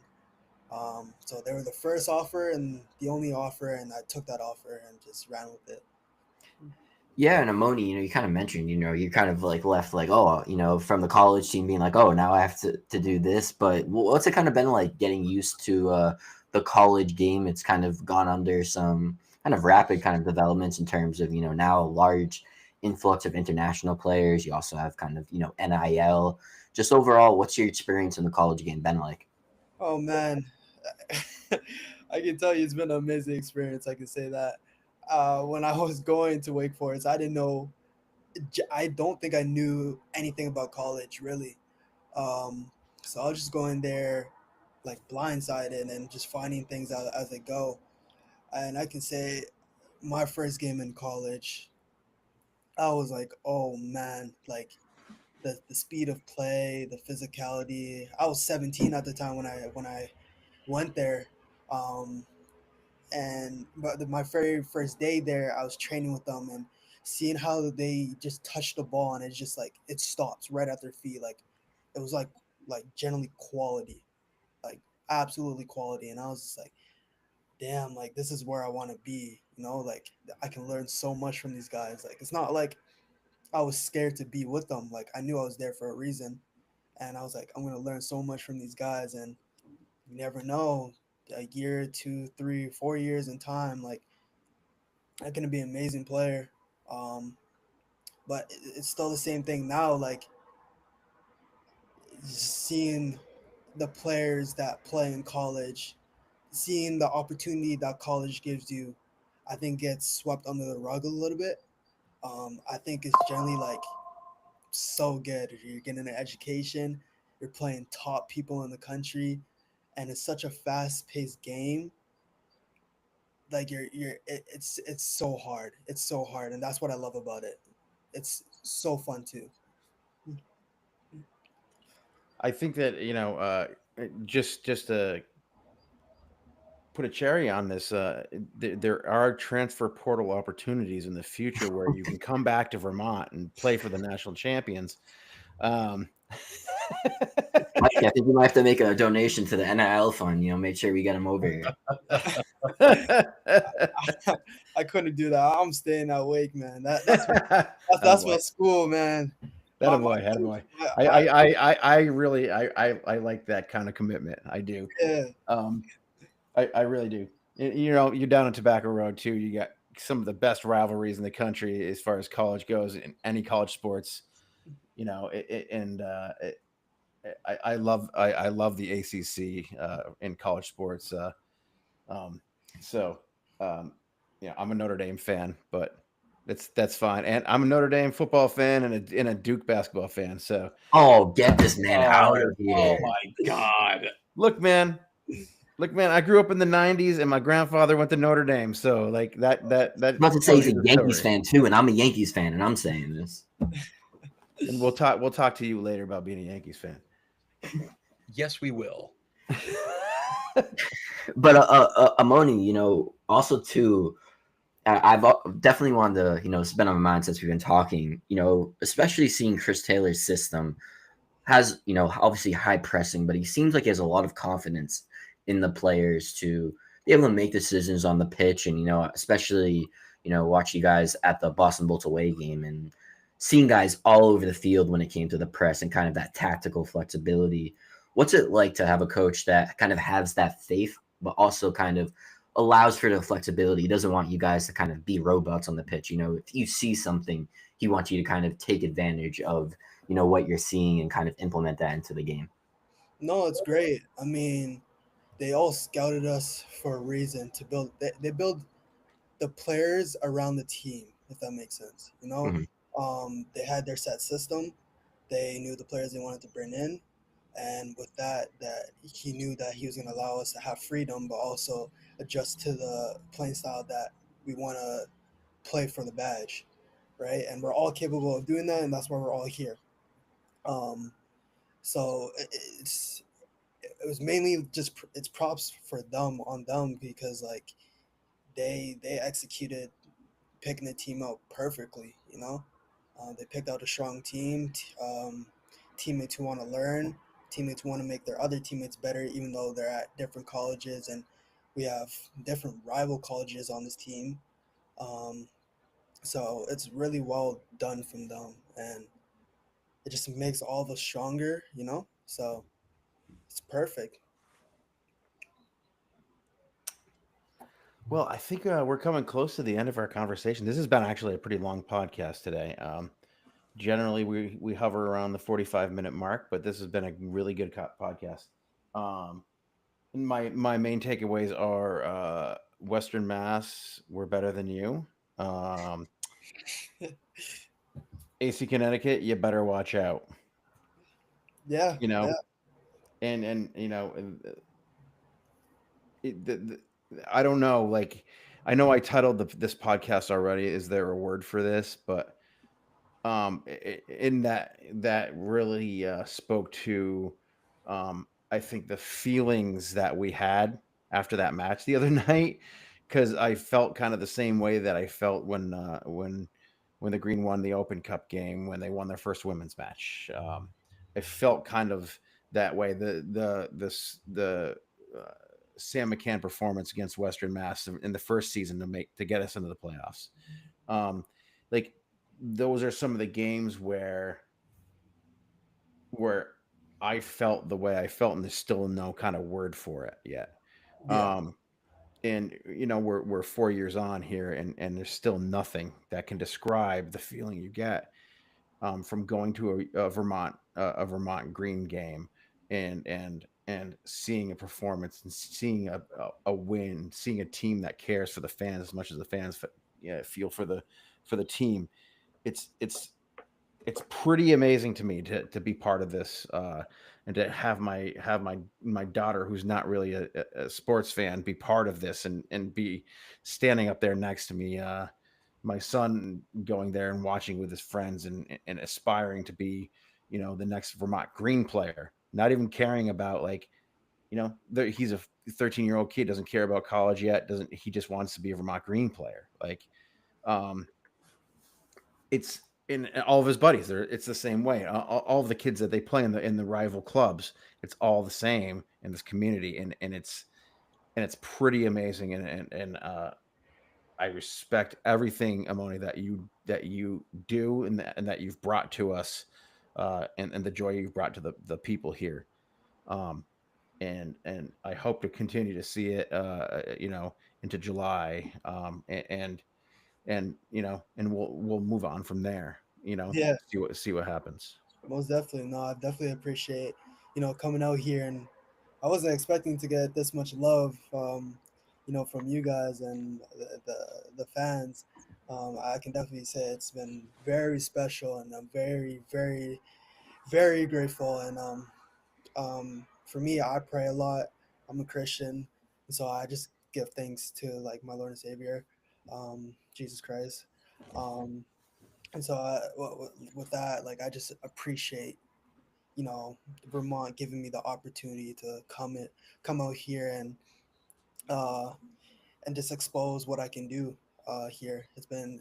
So they were the first offer and the only offer, and I took that offer and just ran with it. Yeah, and Amoni, you kind of mentioned, you're kind of like left like, oh, from the college team being like, oh, now I have to do this. But what's it kind of been like getting used to the college game? It's kind of gone under some kind of rapid kind of developments in terms of, now a large influx of international players. You also have kind of, NIL. Just overall, what's your experience in the college game been like? Oh man, I can tell you it's been an amazing experience. I can say that. When I was going to Wake Forest, I didn't know. I don't think I knew anything about college really. Um, so I was just going there, like blindsided and just finding things out as I go. And I can say, my first game in college, I was like, oh man, like the speed of play, the physicality. I was 17 at the time when I went there. Um, my very first day there, I was training with them and seeing how they just touch the ball and it's just like it stops right at their feet. Like it was like generally quality, like absolutely quality. And I was just like, damn, like this is where I want to be. Like I can learn so much from these guys. Like it's not like I was scared to be with them. Like I knew I was there for a reason, and I was like, I'm gonna learn so much from these guys. And you never know, a year, 2, 3, 4 years in time, like I'm gonna be an amazing player. Um, but it's still the same thing now. Like seeing the players that play in college, seeing the opportunity that college gives you, I think gets swept under the rug a little bit. I think it's generally like so good. You're getting an education, you're playing top people in the country, and it's such a fast-paced game. Like it's so hard. It's so hard, and that's what I love about it. It's so fun too. I think that just to put a cherry on this, there are transfer portal opportunities in the future where you can come back to Vermont and play for the national champions. Um, Mike, I think we might have to make a donation to the NIL fund. Make sure we get him over here. I couldn't do that. I'm staying at Wake, man. That's my school, man. That My, a my, boy, that a boy. I, I really I like that kind of commitment. I do. yeah. I really do. You're down on Tobacco Road too. You got some of the best rivalries in the country as far as college goes in any college sports. I love the ACC in college sports. Um, so I'm a Notre Dame fan, but that's fine. And I'm a Notre Dame football fan and a Duke basketball fan. So Oh, get this man out of Oh here. my god. look, man. Look, man, I grew up in the '90s, and my grandfather went to Notre Dame. So, like that. I'm about to say tells he's you a the Yankees story. fan too, and I'm a Yankees fan, and I'm saying this. And we'll talk. We'll talk to you later about being a Yankees fan. Yes, we will. But Amoni, also too, I've definitely wanted to, it's been on my mind since we've been talking. Especially seeing Chris Taylor's system has, obviously high pressing, but he seems like he has a lot of confidence in the players to be able to make decisions on the pitch, and especially watch you guys at the Boston Bolts away game and seeing guys all over the field when it came to the press and kind of that tactical flexibility. What's it like to have a coach that kind of has that faith, but also kind of allows for the flexibility? He doesn't want you guys to kind of be robots on the pitch. If you see something, he wants you to kind of take advantage of, what you're seeing and kind of implement that into the game. No, it's great. I mean, they all scouted us for a reason to build. They build the players around the team, if that makes sense. They had their set system. They knew the players they wanted to bring in, and with that he knew that he was going to allow us to have freedom, but also adjust to the playing style that we want to play for the badge, right? And we're all capable of doing that, and that's why we're all here. Um, so it was mainly just it's props for them on them because like they executed picking the team out perfectly. They picked out a strong team, teammates who want to learn, teammates who want to make their other teammates better, even though they're at different colleges, and we have different rival colleges on this team. Um, So it's really well done from them, and it just makes all the stronger, you know. So it's perfect. Well, I think we're coming close to the end of our conversation. This has been actually a pretty long podcast today. Generally, we hover around the 45-minute mark, but this has been a really good podcast. Um, and my main takeaways are Western Mass, we're better than you. Um, AC Connecticut, you better watch out. Yeah, You yeah, know, and you know, the, I don't know. Like, I know I titled this podcast already. Is there a word for this? But in that really spoke to, I think the feelings that we had after that match the other night, because I felt kind of the same way that I felt when the Green won the Open Cup game when they won their first women's match. I felt kind of that way. The uh, Sam McCann performance against Western Mass in the first season to get us into the playoffs. Um, like those are some of the games where I felt the way I felt, and there's still no kind of word for it yet. yeah, Um, and we're 4 years on here, and there's still nothing that can describe the feeling you get from going to a Vermont Green game and seeing a performance and seeing a win, seeing a team that cares for the fans as much as the fans feel for the team. It's pretty amazing to me to be part of this and to have my daughter, who's not really a sports fan, be part of this and be standing up there next to me. My son going there and watching with his friends and aspiring to be, the next Vermont Green player, not even caring about, like, he's a 13-year-old kid, doesn't care about college yet, doesn't he just wants to be a Vermont Green player. Like, um, it's in all of his buddies. It's the same way. All of the kids that they play in the rival clubs, it's all the same in this community, and it's pretty amazing. And I respect everything, Amoni, that you do and that you've brought to us, and the joy you've brought to the people here. Um, and I hope to continue to see it, into July, and we'll move on from there. yeah. See what happens. Most definitely. No, I definitely appreciate, coming out here, and I wasn't expecting to get this much love, from you guys and the fans. I can definitely say it's been very special, and I'm very, very, very grateful. And for me, I pray a lot. I'm a Christian, and so I just give thanks to like my Lord and Savior, Jesus Christ. Um, and so with that, like I just appreciate, Vermont giving me the opportunity to come out here uh, and just expose what I can do here. It's been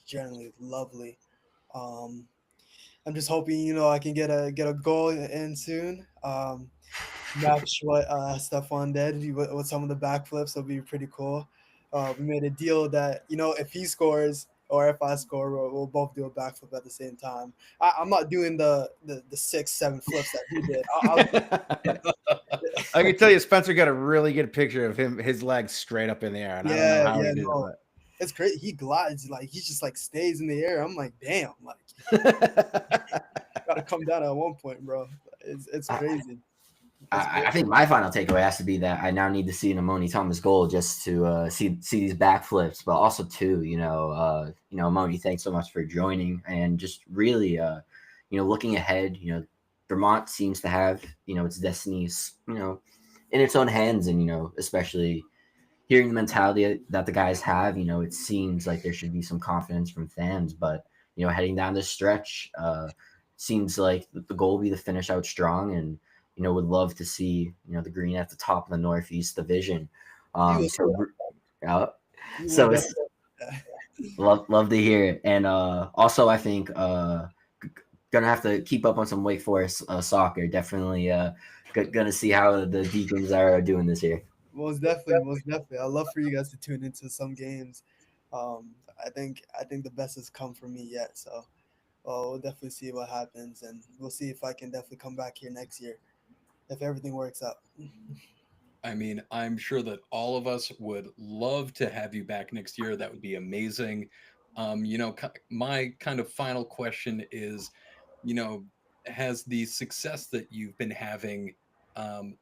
generally lovely. Um, I'm just hoping, I can get a goal in soon. Match what Stefan did with some of the backflips. Will be pretty cool. We made a deal that, if he scores or if I score, we'll both do a backflip at the same time. I'm not doing the 6, 7 flips that he did. I can tell you, Spencer got a really good picture of his legs straight up in the air, and I don't know Yeah, how yeah, he did no, it's great. He glides, like he just like stays in the air. I'm like, damn, like it. gotta come down at one point, bro. It's crazy. It's I great. think my final takeaway has to be that I now need to see an Amoni Thomas goal just to see these backflips, but also too, Amoni, thanks so much for joining and just really, looking ahead. Vermont seems to have its destinies, in its own hands, and especially hearing the mentality that the guys have, it seems like there should be some confidence from fans, but heading down this stretch, seems like the goal will be to finish out strong and would love to see, the Green at the top of the Northeast Division. You will, So, you will so it's definitely. love to hear it. And also, I think gonna have to keep up on some Wake Forest soccer. Definitely gonna see how the Deacons are doing this year. Most definitely, most definitely. I'd love for you guys to tune into some games. I think the best has come for me yet. So we'll definitely see what happens, and we'll see if I can definitely come back here next year if everything works out. I mean, I'm sure that all of us would love to have you back next year. That would be amazing. My kind of final question is, has the success that you've been having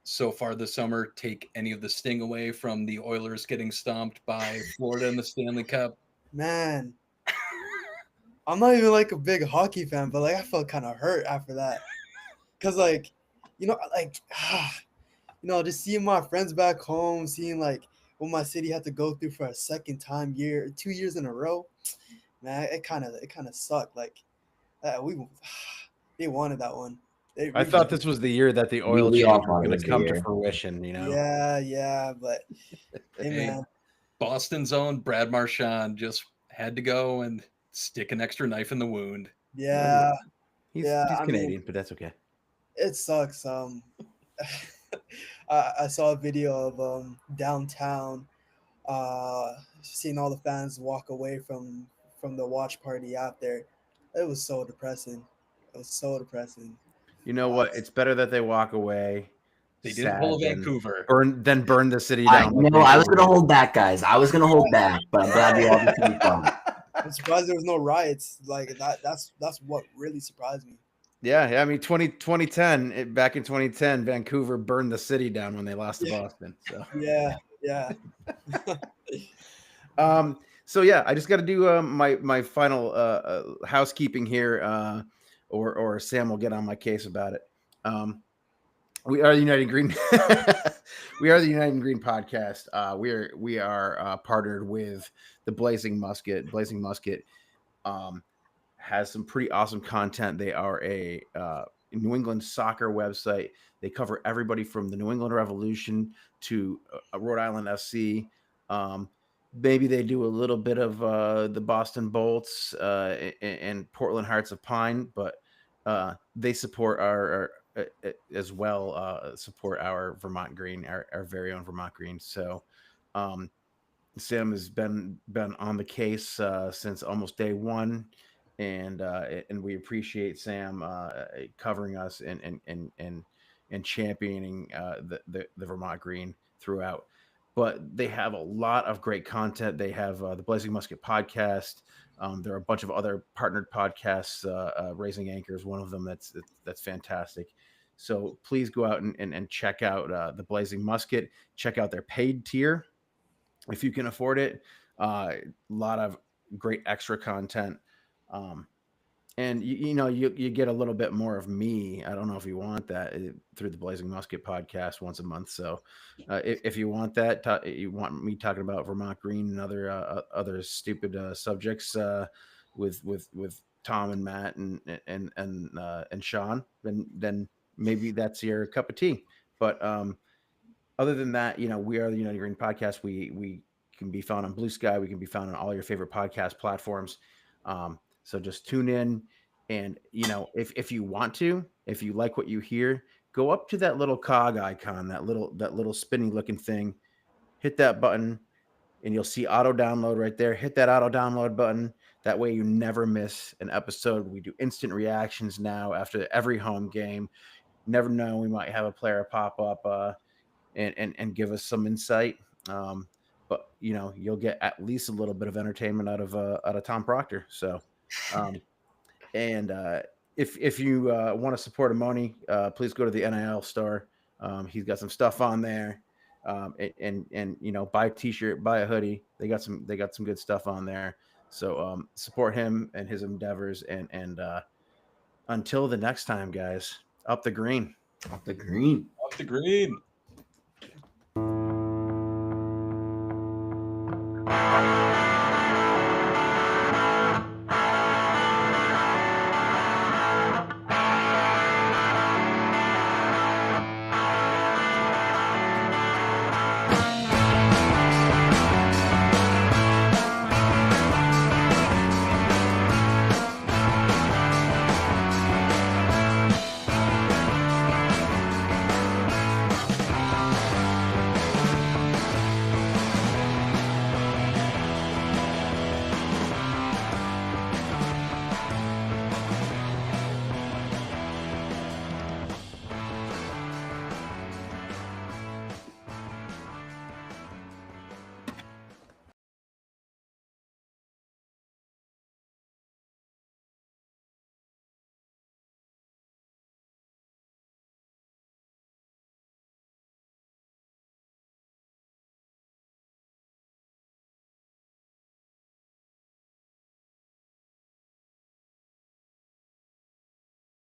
so far this summer take any of the sting away from the Oilers getting stomped by Florida in the Stanley Cup? Man, I'm not even like a big hockey fan, but like I felt kind of hurt after that, cause like, like, just seeing my friends back home, seeing like what my city had to go through for a second time 2 years in a row, man, it kind of sucked. Like, we they wanted that one. They I really thought this was the year that the oil We all change was thought it going was to the come to year. fruition. Yeah, but hey, Hey, man, Boston's own Brad Marchand just had to go and stick an extra knife in the wound. yeah, He's yeah. I mean, Canadian, but that's okay. it sucks. I saw a video of downtown, seeing all the fans walk away from the watch party after. It was so depressing. It was so depressing. You know what? It's better that they walk away. They didn't pull a sad than Vancouver. burn the city down. I was gonna hold back, guys. I was gonna hold back, but I'm glad we all just had fun. I'm surprised there was no riots like that. That's what really surprised me. Yeah, I mean 2010, back in 2010, Vancouver burned the city down when they lost to Yeah. Boston. So Yeah. so yeah, I just got to do my final housekeeping here, or Sam will get on my case about it. We are the United Green. We are the United Green podcast. We are partnered with the Blazing Musket. Blazing Musket has some pretty awesome content. They are a New England soccer website. They cover everybody from the New England Revolution to Rhode Island FC. Maybe they do a little bit of the Boston Bolts and Portland Hearts of Pine, but they support our as well, support our Vermont Green, our very own Vermont Green. So Sam has been on the case since almost day one, and we appreciate Sam covering us and championing the Vermont Green throughout. But they have a lot of great content. They have the Blazing Musket podcast. There are a bunch of other partnered podcasts. Raising Anchor is one of them. That's fantastic. So please go out and check out the Blazing Musket. Check out their paid tier if you can afford it. A lot of great extra content. And you get a little bit more of me. I don't know if you want that through the Blazing Musket podcast once a month. So if you want that, you want me talking about Vermont Green and other stupid subjects with Tom and Matt and Sean, then maybe that's your cup of tea. But other than that, we are the United Green podcast. We can be found on Blue Sky. We can be found on all your favorite podcast platforms. So just tune in, and if you want to, if you like what you hear, go up to that little cog icon, that little spinny looking thing, hit that button, and you'll see auto download right there. Hit that auto download button. That way you never miss an episode. We do instant reactions now after every home game. Never know, we might have a player pop up and give us some insight. But you'll get at least a little bit of entertainment out of Tom Proctor. So. And if you want to support Amoni, please go to the NIL store. He's got some stuff on there, and buy a t-shirt, buy a hoodie. They got some good stuff on there. So support him and his endeavors. And until the next time, guys, up the green. Off the green. Off the green.